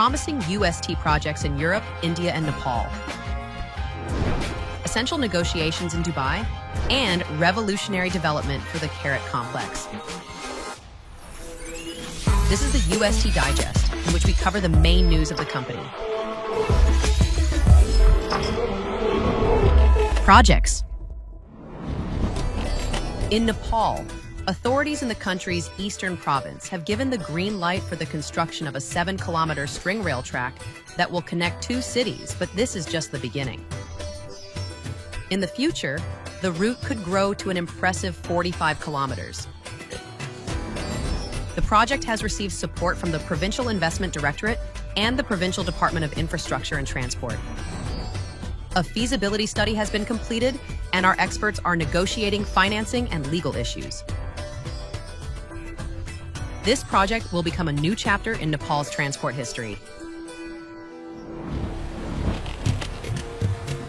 promising UST projects in Europe, India, and Nepal, essential negotiations in Dubai, and revolutionary development for the Karat complex. This is the UST Digest, in which we cover the main news of the company. Projects. In Nepal, authorities in the country's eastern province have given the green light for the construction of a 7-kilometer string rail track that will connect 2 cities, but this is just the beginning. In the future, the route could grow to an impressive 45 kilometers. The project has received support from the Provincial Investment Directorate and the Provincial Department of Infrastructure and Transport. A feasibility study has been completed, and our experts are negotiating financing and legal issues. This project will become a new chapter in Nepal's transport history.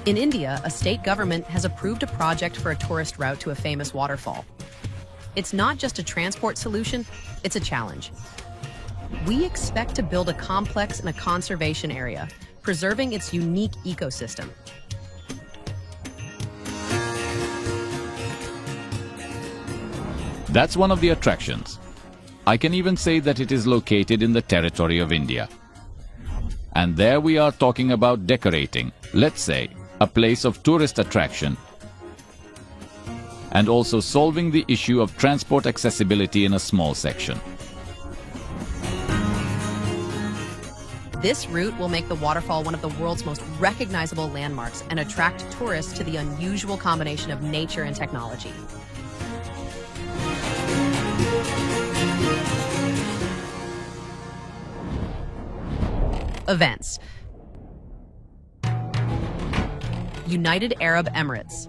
In India, a state government has approved a project for a tourist route to a famous waterfall. It's not just a transport solution, it's a challenge. We expect to build a complex in a conservation area, preserving its unique ecosystem. That's one of the attractions. I can even say that it is located in the territory of India. And there we are talking about decorating, let's say, a place of tourist attraction, and also solving the issue of transport accessibility in a small section. This route will make the waterfall one of the world's most recognizable landmarks and attract tourists to the unusual combination of nature and technology. Events. United Arab Emirates.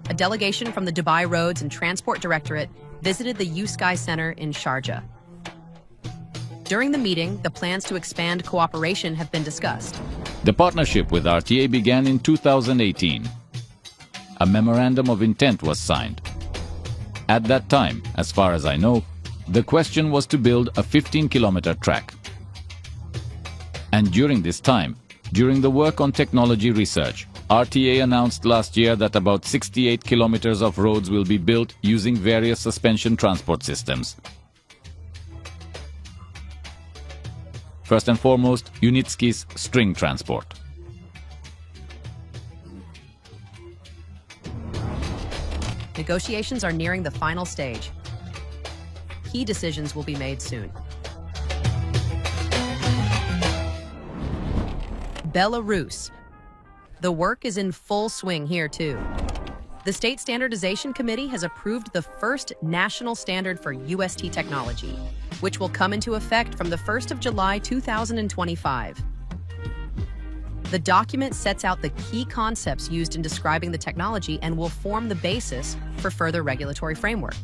A delegation from the Dubai Roads and Transport Directorate visited the UST Center in Sharjah. During the meeting, the plans to expand cooperation have been discussed. The partnership with RTA began in 2018. A memorandum of intent was signed. At that time, as far as I know, the question was to build a 15-kilometer track. And during this time, during the work on technology research, RTA announced last year that about 68 kilometers of roads will be built using various suspension transport systems. First and foremost, Unitski's string transport. Negotiations are nearing the final stage. Key decisions will be made soon. Belarus. The work is in full swing here too. The State Standardization Committee has approved the first national standard for UST technology, which will come into effect from the 1st of July 2025. The document sets out the key concepts used in describing the technology and will form the basis for further regulatory framework.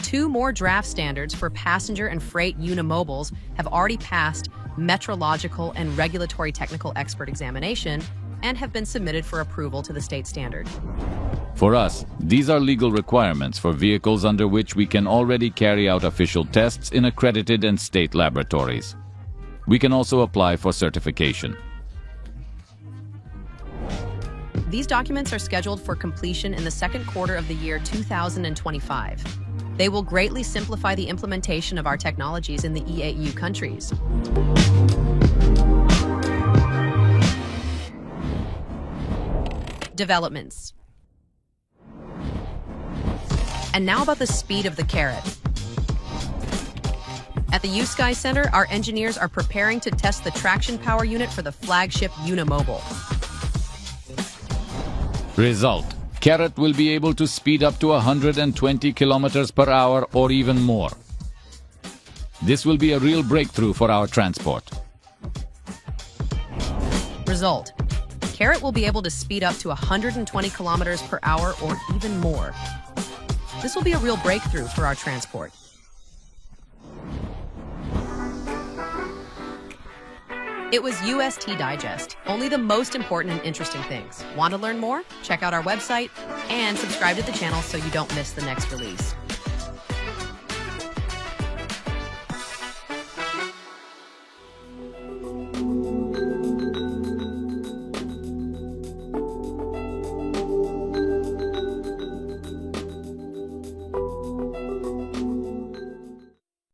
2 more draft standards for passenger and freight unimobiles have already passed metrological and regulatory technical expert examination and have been submitted for approval to the state standard. For us, these are legal requirements for vehicles under which we can already carry out official tests in accredited and state laboratories. We can also apply for certification. These documents are scheduled for completion in the second quarter of the year 2025. They will greatly simplify the implementation of our technologies in the EAU countries. Developments. And now about the speed of the Karat. At the UST Center, our engineers are preparing to test the traction power unit for the flagship unimobile. Result: Karat will be able to speed up to 120 kilometers per hour or even more. This will be a real breakthrough for our transport. Result: Karat will be able to speed up to 120 kilometers per hour or even more. This will be a real breakthrough for our transport. It was UST Digest, only the most important and interesting things. Want to learn more? Check out our website and subscribe to the channel so you don't miss the next release.